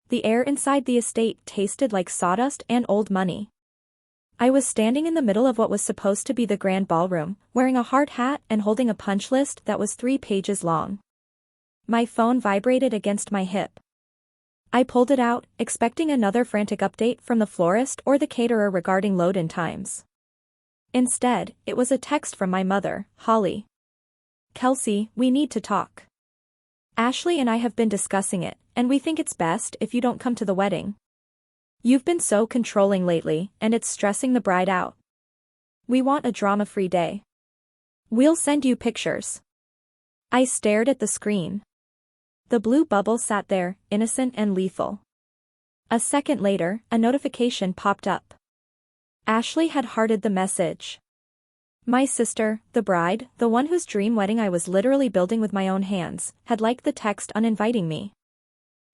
The air inside the estate tasted like sawdust and old money. I was standing in the middle of what was supposed to be the grand ballroom, wearing a hard hat and holding a punch list that was 3 pages long. My phone vibrated against my hip. I pulled it out, expecting another frantic update from the florist or the caterer regarding load-in times. Instead, it was a text from my mother, Holly. "Kelsey, we need to talk. Ashley and I have been discussing it, and we think it's best if you don't come to the wedding. You've been so controlling lately, and it's stressing the bride out. We want a drama-free day. We'll send you pictures." I stared at the screen. The blue bubble sat there, innocent and lethal. A second later, a notification popped up. Ashley had hearted the message. My sister, the bride, the one whose dream wedding I was literally building with my own hands, had liked the text uninviting me.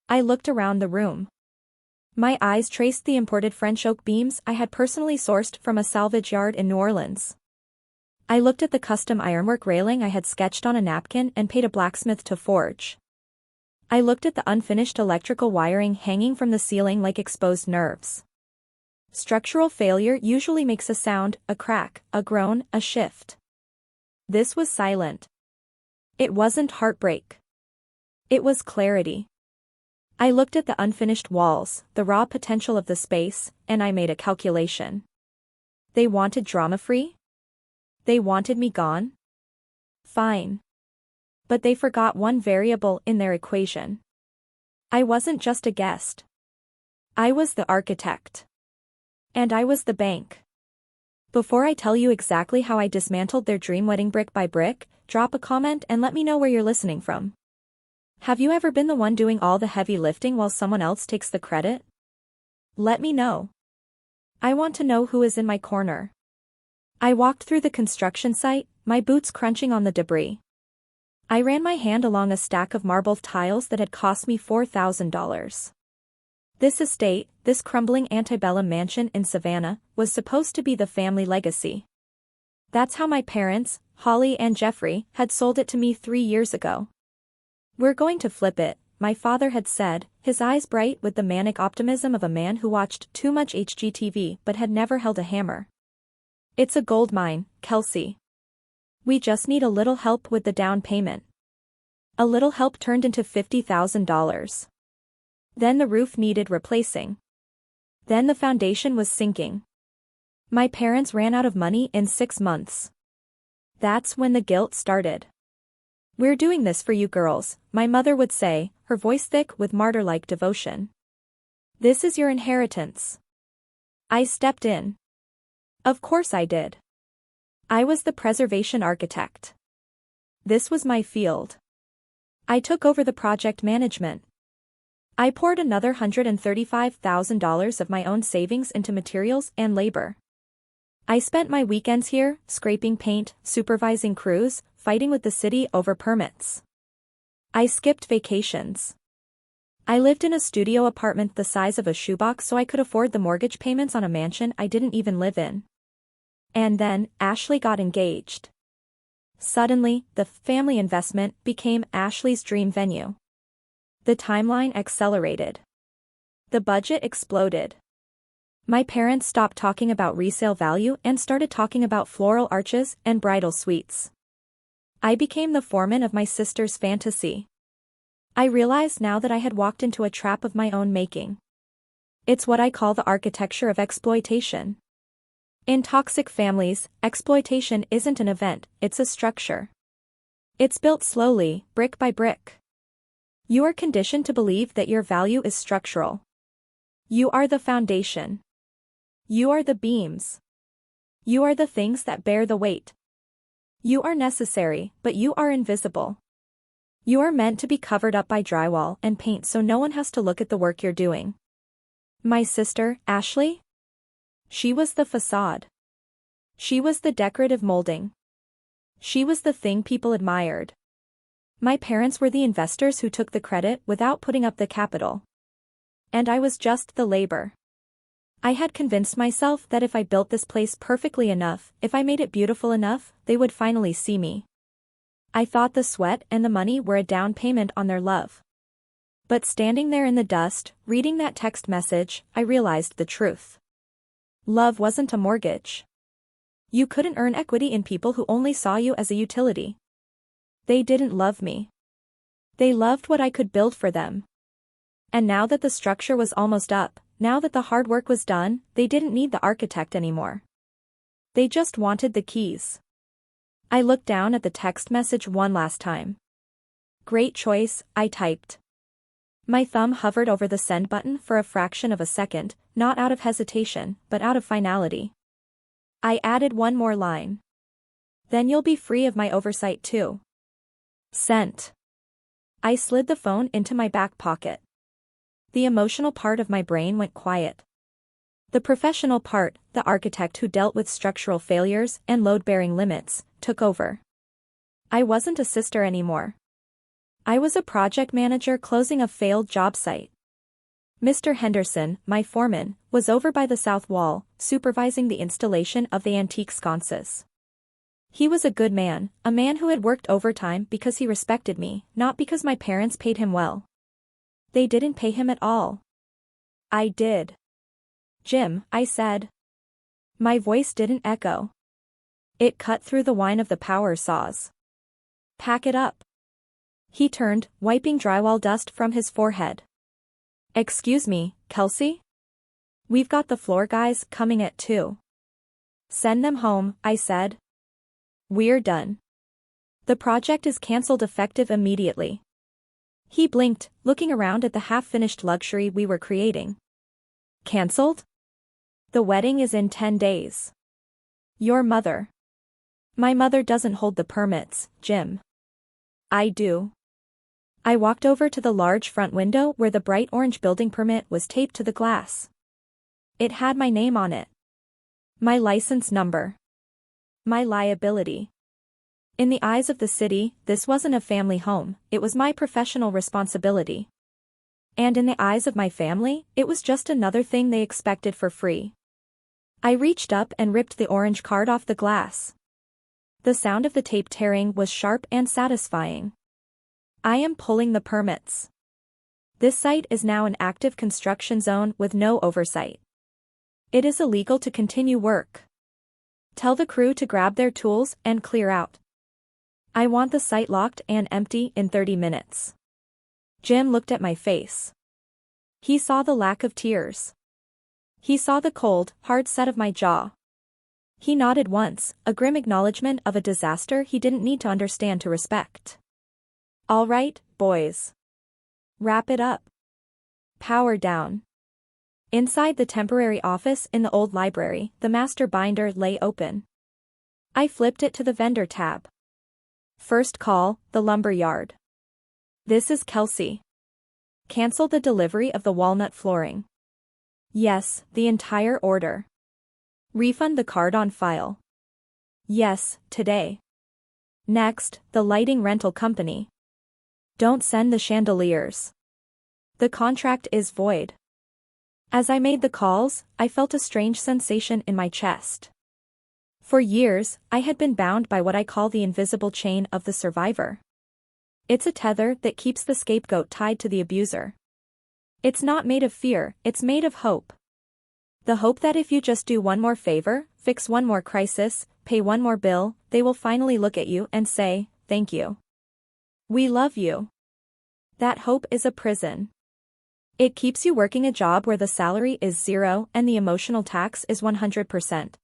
I looked around the room. My eyes traced the imported French oak beams I had personally sourced from a salvage yard in New Orleans. I looked at the custom ironwork railing I had sketched on a napkin and paid a blacksmith to forge. I looked at the unfinished electrical wiring hanging from the ceiling like exposed nerves. Structural failure usually makes a sound, a crack, a groan, a shift. This was silent. It wasn't heartbreak. It was clarity. I looked at the unfinished walls, the raw potential of the space, and I made a calculation. They wanted drama-free? They wanted me gone? Fine. But they forgot one variable in their equation. I wasn't just a guest. I was the architect. And I was the bank. Before I tell you exactly how I dismantled their dream wedding brick by brick, drop a comment and let me know where you're listening from. Have you ever been the one doing all the heavy lifting while someone else takes the credit? Let me know. I want to know who is in my corner. I walked through the construction site, my boots crunching on the debris. I ran my hand along a stack of marble tiles that had cost me $4,000. This estate, this crumbling antebellum mansion in Savannah, was supposed to be the family legacy. That's how my parents, Holly and Jeffrey, had sold it to me 3 years ago. "We're going to flip it," my father had said, his eyes bright with the manic optimism of a man who watched too much HGTV but had never held a hammer. "It's a gold mine, Kelsey. We just need a little help with the down payment." A little help turned into $50,000. Then the roof needed replacing. Then the foundation was sinking. My parents ran out of money in 6 months. That's when the guilt started. "We're doing this for you girls," my mother would say, her voice thick with martyr-like devotion. "This is your inheritance." I stepped in. Of course I did. I was the preservation architect. This was my field. I took over the project management. I poured another $135,000 of my own savings into materials and labor. I spent my weekends here, scraping paint, supervising crews, fighting with the city over permits. I skipped vacations. I lived in a studio apartment the size of a shoebox so I could afford the mortgage payments on a mansion I didn't even live in. And then, Ashley got engaged. Suddenly, the family investment became Ashley's dream venue. The timeline accelerated. The budget exploded. My parents stopped talking about resale value and started talking about floral arches and bridal suites. I became the foreman of my sister's fantasy. I realized now that I had walked into a trap of my own making. It's what I call the architecture of exploitation. In toxic families, exploitation isn't an event, it's a structure. It's built slowly, brick by brick. You are conditioned to believe that your value is structural. You are the foundation. You are the beams. You are the things that bear the weight. You are necessary, but you are invisible. You are meant to be covered up by drywall and paint so no one has to look at the work you're doing. My sister, Ashley? She was the facade. She was the decorative molding. She was the thing people admired. My parents were the investors who took the credit without putting up the capital. And I was just the labor. I had convinced myself that if I built this place perfectly enough, if I made it beautiful enough, they would finally see me. I thought the sweat and the money were a down payment on their love. But standing there in the dust, reading that text message, I realized the truth. Love wasn't a mortgage. You couldn't earn equity in people who only saw you as a utility. They didn't love me. They loved what I could build for them. And now that the structure was almost up, now that the hard work was done, they didn't need the architect anymore. They just wanted the keys. I looked down at the text message one last time. Great choice, I typed. My thumb hovered over the send button for a fraction of a second, not out of hesitation, but out of finality. I added one more line. Then you'll be free of my oversight too. Sent. I slid the phone into my back pocket. The emotional part of my brain went quiet. The professional part, the architect who dealt with structural failures and load-bearing limits, took over. I wasn't a sister anymore. I was a project manager closing a failed job site. Mr. Henderson, my foreman, was over by the south wall, supervising the installation of the antique sconces. He was a good man, a man who had worked overtime because he respected me, not because my parents paid him well. They didn't pay him at all. I did. Jim, I said. My voice didn't echo. It cut through the whine of the power saws. Pack it up. He turned, wiping drywall dust from his forehead. Excuse me, Kelsey? We've got the floor guys coming at 2. Send them home, I said. We're done. The project is cancelled effective immediately. He blinked, looking around at the half-finished luxury we were creating. Cancelled? The wedding is in 10 days. Your mother. My mother doesn't hold the permits, Jim. I do. I walked over to the large front window where the bright orange building permit was taped to the glass. It had my name on it. My license number. My liability. In the eyes of the city, this wasn't a family home, it was my professional responsibility. And in the eyes of my family, it was just another thing they expected for free. I reached up and ripped the orange card off the glass. The sound of the tape tearing was sharp and satisfying. I am pulling the permits. This site is now an active construction zone with no oversight. It is illegal to continue work. Tell the crew to grab their tools and clear out. I want the site locked and empty in 30 minutes. Jim looked at my face. He saw the lack of tears. He saw the cold, hard set of my jaw. He nodded once, a grim acknowledgement of a disaster he didn't need to understand to respect. All right, boys. Wrap it up. Power down. Inside the temporary office in the old library, the master binder lay open. I flipped it to the vendor tab. First call, the lumber yard. This is Kelsey. Cancel the delivery of the walnut flooring. Yes, the entire order. Refund the card on file. Yes, today. Next, the lighting rental company. Don't send the chandeliers. The contract is void. As I made the calls, I felt a strange sensation in my chest. For years, I had been bound by what I call the invisible chain of the survivor. It's a tether that keeps the scapegoat tied to the abuser. It's not made of fear, it's made of hope. The hope that if you just do one more favor, fix one more crisis, pay one more bill, they will finally look at you and say, thank you. We love you. That hope is a prison. It keeps you working a job where the salary is 0 and the emotional tax is 100%.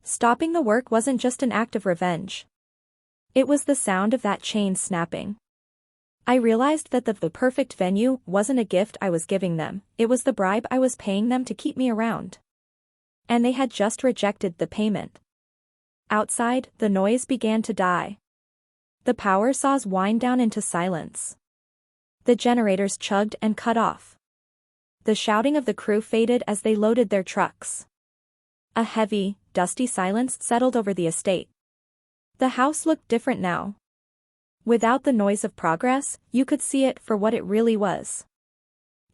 Stopping the work wasn't just an act of revenge. It was the sound of that chain snapping. I realized that the perfect venue wasn't a gift I was giving them, it was the bribe I was paying them to keep me around. And they had just rejected the payment. Outside, the noise began to die. The power saws wind down into silence. The generators chugged and cut off. The shouting of the crew faded as they loaded their trucks. A heavy, dusty silence settled over the estate. The house looked different now. Without the noise of progress, you could see it for what it really was.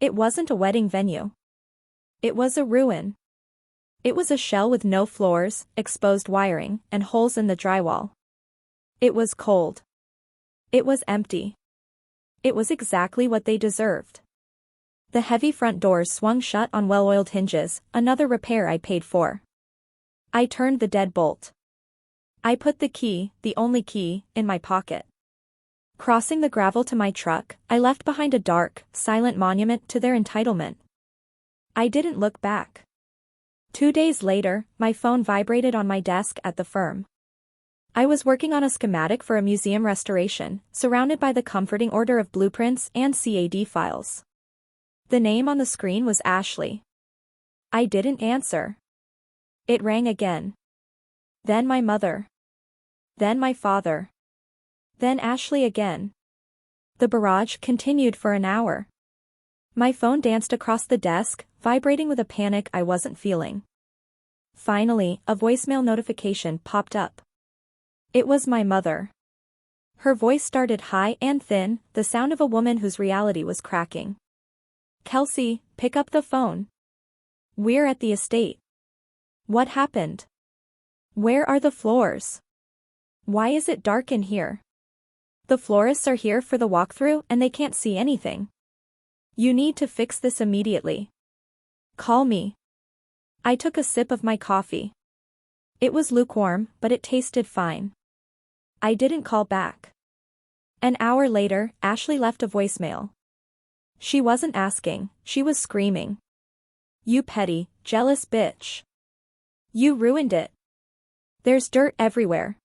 It wasn't a wedding venue. It was a ruin. It was a shell with no floors, exposed wiring, and holes in the drywall. It was cold. It was empty. It was exactly what they deserved. The heavy front doors swung shut on well-oiled hinges, another repair I paid for. I turned the deadbolt. I put the key, the only key, in my pocket. Crossing the gravel to my truck, I left behind a dark, silent monument to their entitlement. I didn't look back. 2 days later, my phone vibrated on my desk at the firm. I was working on a schematic for a museum restoration, surrounded by the comforting order of blueprints and CAD files. The name on the screen was Ashley. I didn't answer. It rang again. Then my mother. Then my father. Then Ashley again. The barrage continued for an hour. My phone danced across the desk, vibrating with a panic I wasn't feeling. Finally, a voicemail notification popped up. It was my mother. Her voice started high and thin, the sound of a woman whose reality was cracking. "Kelsey, pick up the phone. We're at the estate. What happened? Where are the floors? Why is it dark in here? The florists are here for the walkthrough and they can't see anything. You need to fix this immediately. Call me." I took a sip of my coffee. It was lukewarm, but it tasted fine. I didn't call back. An hour later, Ashley left a voicemail. She wasn't asking, she was screaming. "You petty, jealous bitch. You ruined it. There's dirt everywhere.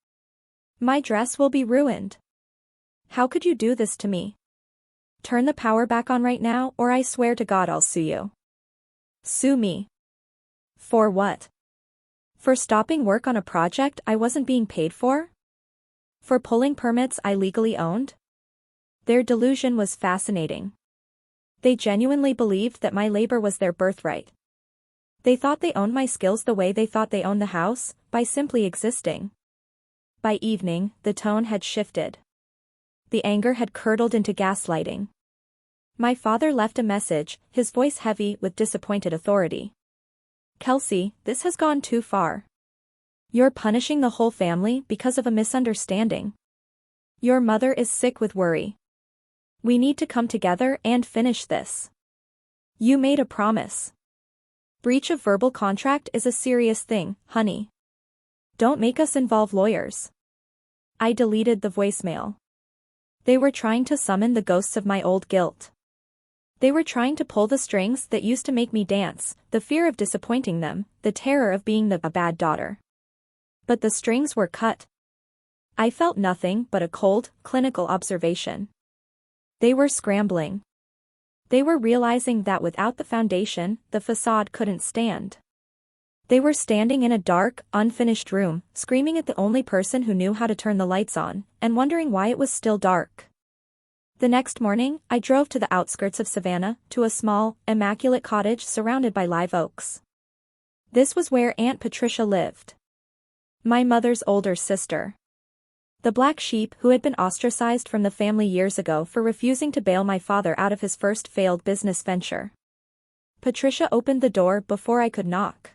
My dress will be ruined. How could you do this to me? Turn the power back on right now or I swear to God I'll sue you." Sue me. For what? For stopping work on a project I wasn't being paid for? For pulling permits I legally owned? Their delusion was fascinating. They genuinely believed that my labor was their birthright. They thought they owned my skills the way they thought they owned the house, by simply existing. By evening, the tone had shifted. The anger had curdled into gaslighting. My father left a message, his voice heavy with disappointed authority. "Kelsey, this has gone too far. You're punishing the whole family because of a misunderstanding. Your mother is sick with worry. We need to come together and finish this. You made a promise. Breach of verbal contract is a serious thing, honey. Don't make us involve lawyers." I deleted the voicemail. They were trying to summon the ghosts of my old guilt. They were trying to pull the strings that used to make me dance, the fear of disappointing them, the terror of being a bad daughter. But the strings were cut. I felt nothing but a cold, clinical observation. They were scrambling. They were realizing that without the foundation, the facade couldn't stand. They were standing in a dark, unfinished room, screaming at the only person who knew how to turn the lights on, and wondering why it was still dark. The next morning, I drove to the outskirts of Savannah, to a small, immaculate cottage surrounded by live oaks. This was where Aunt Patricia lived. My mother's older sister. The black sheep who had been ostracized from the family years ago for refusing to bail my father out of his first failed business venture. Patricia opened the door before I could knock.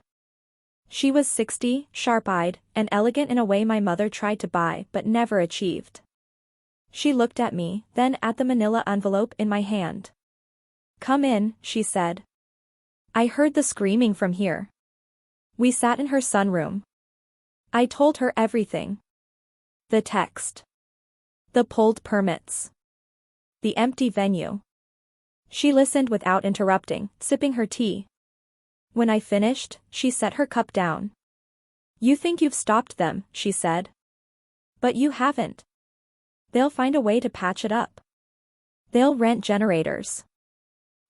She was 60, sharp-eyed, and elegant in a way my mother tried to buy but never achieved. She looked at me, then at the manila envelope in my hand. "Come in," she said. I heard the screaming from here. We sat in her sunroom. I told her everything. The text. The pulled permits. The empty venue. She listened without interrupting, sipping her tea. When I finished, she set her cup down. "You think you've stopped them," she said. "But you haven't. They'll find a way to patch it up. They'll rent generators.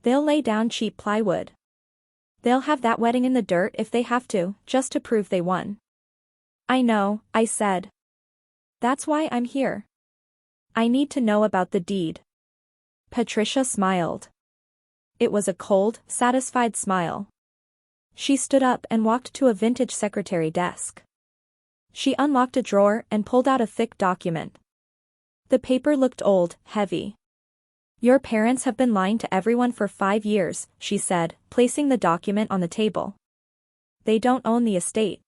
They'll lay down cheap plywood. They'll have that wedding in the dirt if they have to, just to prove they won." "I know," I said. "That's why I'm here. I need to know about the deed." Patricia smiled. It was a cold, satisfied smile. She stood up and walked to a vintage secretary desk. She unlocked a drawer and pulled out a thick document. The paper looked old, heavy. "Your parents have been lying to everyone for 5 years," she said, placing the document on the table. "They don't own the estate."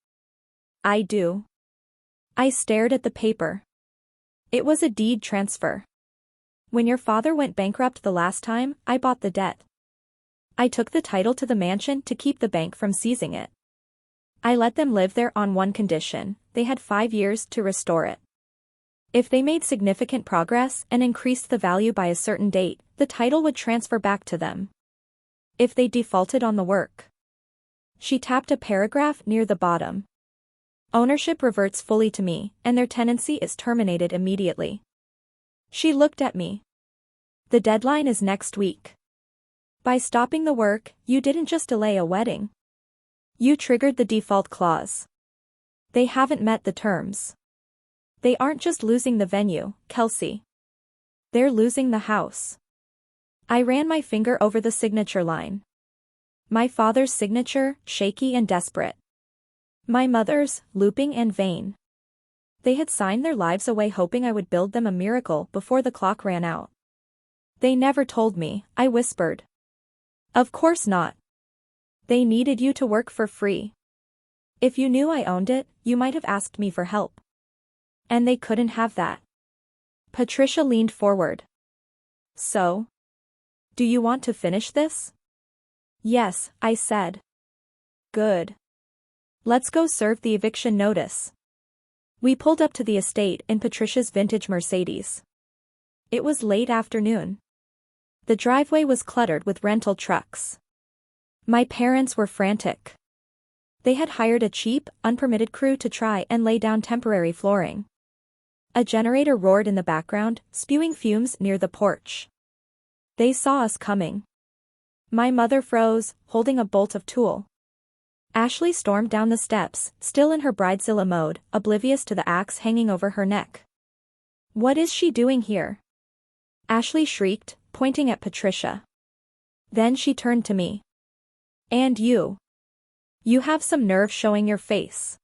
"I do." I stared at the paper. It was a deed transfer. When your father went bankrupt the last time, I bought the debt. I took the title to the mansion to keep the bank from seizing it. I let them live there on one condition: they had 5 years to restore it. If they made significant progress and increased the value by a certain date, the title would transfer back to them. If they defaulted on the work. She tapped a paragraph near the bottom. Ownership reverts fully to me, and their tenancy is terminated immediately. She looked at me. The deadline is next week. By stopping the work, you didn't just delay a wedding. You triggered the default clause. They haven't met the terms. They aren't just losing the venue, Kelsey. They're losing the house. I ran my finger over the signature line. My father's signature, shaky and desperate. My mother's, looping and vain. They had signed their lives away hoping I would build them a miracle before the clock ran out. They never told me, I whispered. Of course not. They needed you to work for free. If you knew I owned it, you might have asked me for help. And they couldn't have that. Patricia leaned forward. So? Do you want to finish this? Yes, I said. Good. Let's go serve the eviction notice. We pulled up to the estate in Patricia's vintage Mercedes. It was late afternoon. The driveway was cluttered with rental trucks. My parents were frantic. They had hired a cheap, unpermitted crew to try and lay down temporary flooring. A generator roared in the background, spewing fumes near the porch. They saw us coming. My mother froze, holding a bolt of tulle. Ashley stormed down the steps, still in her bridezilla mode, oblivious to the axe hanging over her neck. What is she doing here? Ashley shrieked, pointing at Patricia. Then she turned to me. And you. You have some nerve showing your face.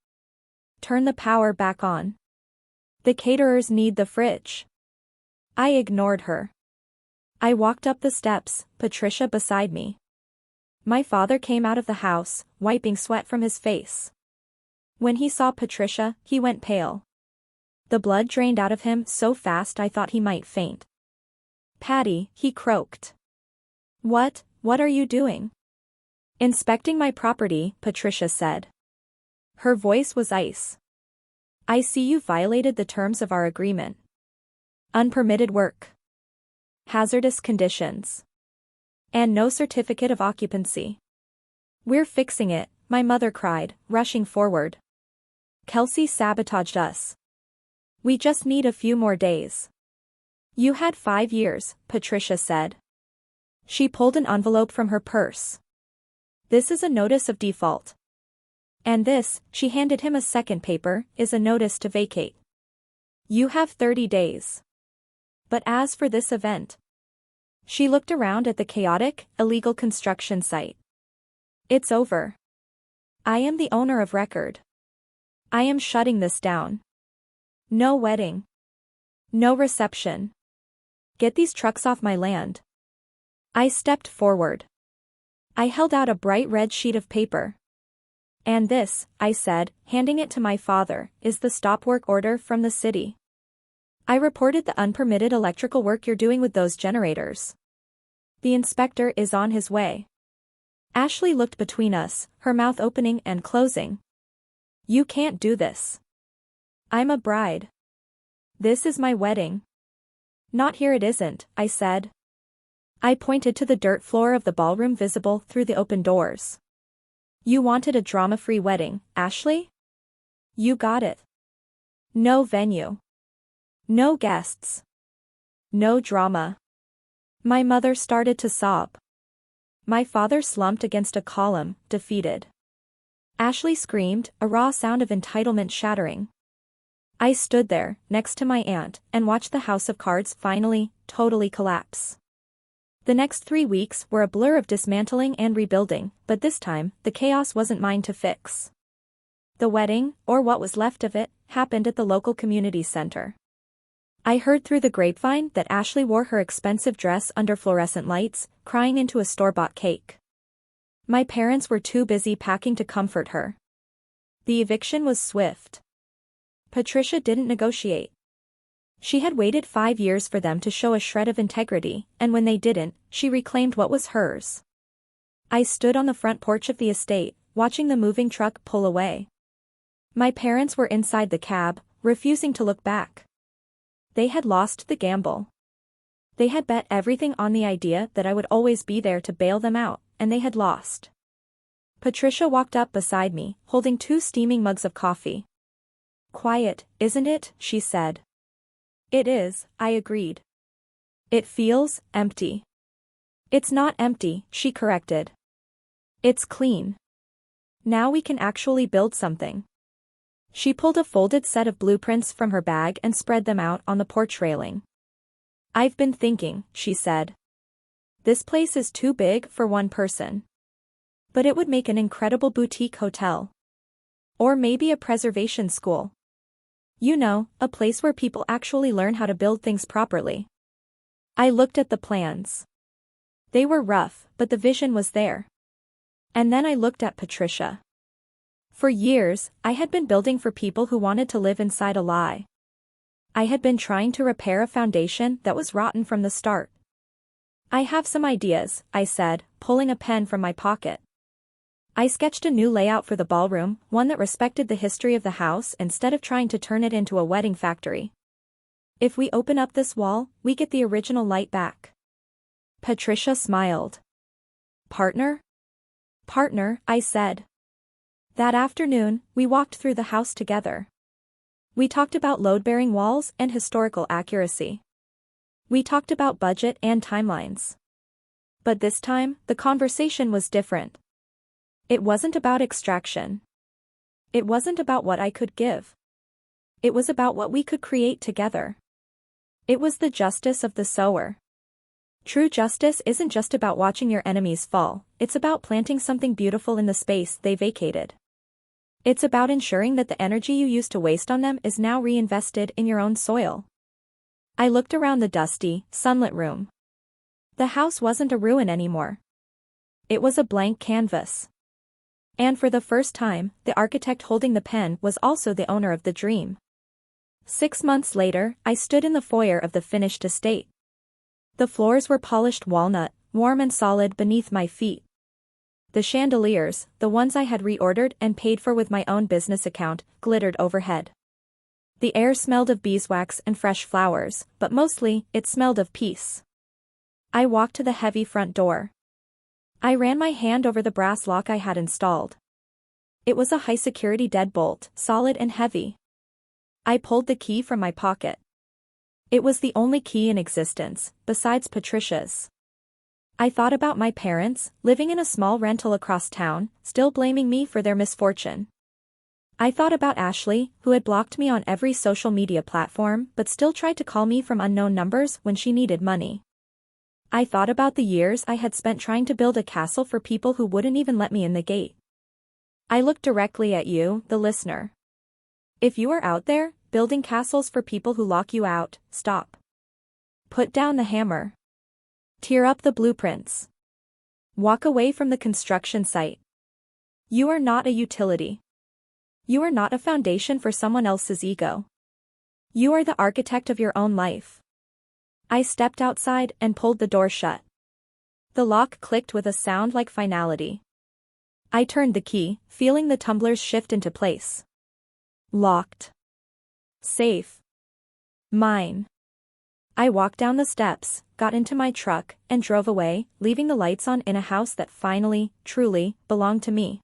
Turn the power back on. The caterers need the fridge. I ignored her. I walked up the steps, Patricia beside me. My father came out of the house, wiping sweat from his face. When he saw Patricia, he went pale. The blood drained out of him so fast I thought he might faint. Patty, he croaked. What are you doing? Inspecting my property, Patricia said. Her voice was ice. I see you violated the terms of our agreement. Unpermitted work. Hazardous conditions. And no certificate of occupancy. We're fixing it, my mother cried, rushing forward. Kelsey sabotaged us. We just need a few more days. You had 5 years, Patricia said. She pulled an envelope from her purse. This is a notice of default. And this, she handed him a second paper, is a notice to vacate. You have 30 days. But as for this event. She looked around at the chaotic, illegal construction site. It's over. I am the owner of record. I am shutting this down. No wedding. No reception. Get these trucks off my land. I stepped forward. I held out a bright red sheet of paper. And this, I said, handing it to my father, is the stop work order from the city. I reported the unpermitted electrical work you're doing with those generators. The inspector is on his way. Ashley looked between us, her mouth opening and closing. You can't do this. I'm a bride. This is my wedding. Not here it isn't, I said. I pointed to the dirt floor of the ballroom visible through the open doors. You wanted a drama-free wedding, Ashley? You got it. No venue. No guests. No drama. My mother started to sob. My father slumped against a column, defeated. Ashley screamed, a raw sound of entitlement shattering. I stood there, next to my aunt, and watched the house of cards finally, totally collapse. The next 3 weeks were a blur of dismantling and rebuilding, but this time, the chaos wasn't mine to fix. The wedding, or what was left of it, happened at the local community center. I heard through the grapevine that Ashley wore her expensive dress under fluorescent lights, crying into a store-bought cake. My parents were too busy packing to comfort her. The eviction was swift. Patricia didn't negotiate. She had waited 5 years for them to show a shred of integrity, and when they didn't, she reclaimed what was hers. I stood on the front porch of the estate, watching the moving truck pull away. My parents were inside the cab, refusing to look back. They had lost the gamble. They had bet everything on the idea that I would always be there to bail them out, and they had lost. Patricia walked up beside me, holding 2 steaming mugs of coffee. "Quiet, isn't it?" she said. "It is," I agreed. "It feels empty." "It's not empty," she corrected. "It's clean. Now we can actually build something." She pulled a folded set of blueprints from her bag and spread them out on the porch railing. "I've been thinking," she said. "This place is too big for one person. But it would make an incredible boutique hotel. Or maybe a preservation school. You know, a place where people actually learn how to build things properly." I looked at the plans. They were rough, but the vision was there. And then I looked at Patricia. For years, I had been building for people who wanted to live inside a lie. I had been trying to repair a foundation that was rotten from the start. "I have some ideas," I said, pulling a pen from my pocket. I sketched a new layout for the ballroom, one that respected the history of the house instead of trying to turn it into a wedding factory. "If we open up this wall, we get the original light back." Patricia smiled. "Partner?" "Partner," I said. That afternoon, we walked through the house together. We talked about load-bearing walls and historical accuracy. We talked about budget and timelines. But this time, the conversation was different. It wasn't about extraction. It wasn't about what I could give. It was about what we could create together. It was the justice of the sower. True justice isn't just about watching your enemies fall, it's about planting something beautiful in the space they vacated. It's about ensuring that the energy you used to waste on them is now reinvested in your own soil. I looked around the dusty, sunlit room. The house wasn't a ruin anymore. It was a blank canvas. And for the first time, the architect holding the pen was also the owner of the dream. 6 months later, I stood in the foyer of the finished estate. The floors were polished walnut, warm and solid beneath my feet. The chandeliers, the ones I had reordered and paid for with my own business account, glittered overhead. The air smelled of beeswax and fresh flowers, but mostly, it smelled of peace. I walked to the heavy front door. I ran my hand over the brass lock I had installed. It was a high-security deadbolt, solid and heavy. I pulled the key from my pocket. It was the only key in existence, besides Patricia's. I thought about my parents, living in a small rental across town, still blaming me for their misfortune. I thought about Ashley, who had blocked me on every social media platform but still tried to call me from unknown numbers when she needed money. I thought about the years I had spent trying to build a castle for people who wouldn't even let me in the gate. I looked directly at you, the listener. If you are out there, building castles for people who lock you out, stop. Put down the hammer. Tear up the blueprints. Walk away from the construction site. You are not a utility. You are not a foundation for someone else's ego. You are the architect of your own life. I stepped outside and pulled the door shut. The lock clicked with a sound like finality. I turned the key, feeling the tumblers shift into place. Locked. Safe. Mine. I walked down the steps, got into my truck, and drove away, leaving the lights on in a house that finally, truly, belonged to me.